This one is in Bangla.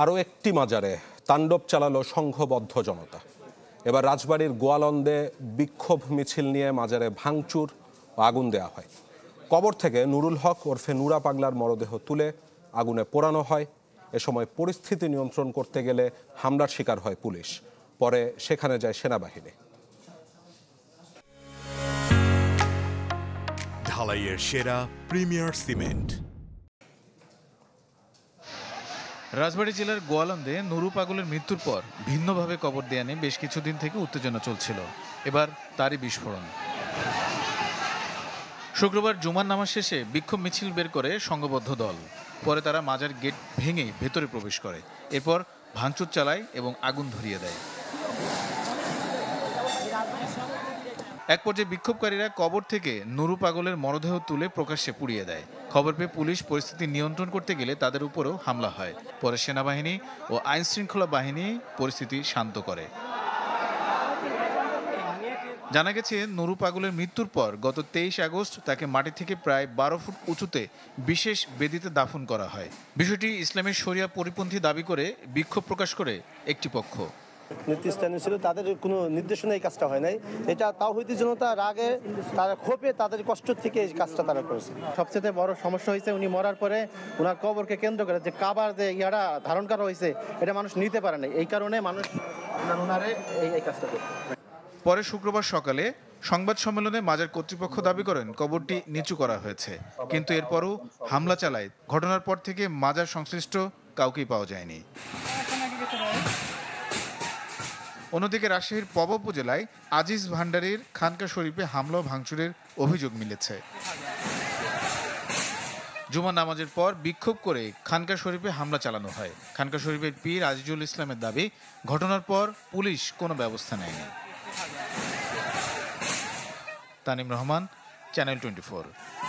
আরও একটি মাজারে তাণ্ডব চালালো সংঘবদ্ধ জনতা। এবার রাজবাড়ীর গোয়ালন্দে বিক্ষোভ মিছিল নিয়ে মাজারে ভাঙচুর ও আগুন দেওয়া হয়। কবর থেকে নুরুল হক ওরফে নুরা পাগলার মরদেহ তুলে আগুনে পোড়ানো হয়। এ সময় পরিস্থিতি নিয়ন্ত্রণ করতে গেলে হামলার শিকার হয় পুলিশ। পরে সেখানে যায় সেনাবাহিনী। ঢালাইয়ের সেরা প্রিমিয়ার সিমেন্ট। রাজবাড়ী জেলার গোয়ালন্দে নুরু পাগলের মৃত্যুর পর ভিন্নভাবে কবর দেয়া নিয়ে বেশ কিছুদিন থেকে উত্তেজনা চলছিল। এবার তারই বিস্ফোরণ। শুক্রবার জুমার নামাজ শেষে বিক্ষোভ মিছিল বের করে সংঘবদ্ধ দল। পরে তারা মাজার গেট ভেঙে ভেতরে প্রবেশ করে। এরপর ভাঙচুর চালায় এবং আগুন ধরিয়ে দেয়। এক পর্যায়ে বিক্ষোভকারীরা কবর থেকে নুরু পাগলের মরদেহ তুলে প্রকাশ্যে পুড়িয়ে দেয়। খবর পেয়ে পুলিশ পরিস্থিতি নিয়ন্ত্রণ করতে গেলে তাদের উপরও হামলা হয়। পরে সেনাবাহিনী ও আইন শৃঙ্খলা বাহিনী পরিস্থিতি শান্ত করে। জানা গেছে, নুরু পাগলের মৃত্যুর পর গত 23 আগস্ট তাকে মাটি থেকে প্রায় 12 ফুট উঁচুতে বিশেষ বেদিতে দাফন করা হয়। বিষয়টি ইসলামের শরিয়া পরিপন্থী দাবি করে বিক্ষোভ প্রকাশ করে একটি পক্ষ। নেতৃস্থানীয় ছিল, তাদের কোনো নির্দেশনা এই কাজটা হয় নাই। এটা তাওহীদি জনতা রাগে, তারা ক্ষোভে, তাদের কষ্ট থেকে এই কাজটা তারা করেছে। সবচেয়ে বড় সমস্যা হয়েছে উনি মরার পরে ওনার কবরকে কেন্দ্র করে যে কাবার যে ইয়াটা ধারণ করা হয়েছে, এটা মানুষ নিতে পারে না। এই কারণে মানুষ ওনারে এই কাজটা করছে। পরে শুক্রবার সকালে সংবাদ সম্মেলনে মাজার কর্তৃপক্ষ দাবি করেন কবরটি নিচু করা হয়েছে, কিন্তু এরপরও হামলা চালায়। ঘটনার পর থেকে মাজার সংশ্লিষ্ট কাউকেই পাওয়া যায়নি। অন্যদিকে রাজশাহীর পবা উপজেলায় আজিজ ভান্ডারীর খানকা শরীফে হামলা ও ভাঙচুরের অভিযোগ মিলেছে। জুমার নামাজের পর বিক্ষোভ করে খানকা শরীফে হামলা চালানো হয়। খানকা শরীফের পীর আজিজুল ইসলামের দাবি, ঘটনার পর পুলিশ কোনো ব্যবস্থা নেয়নি। তানিম রহমান, চ্যানেল 24।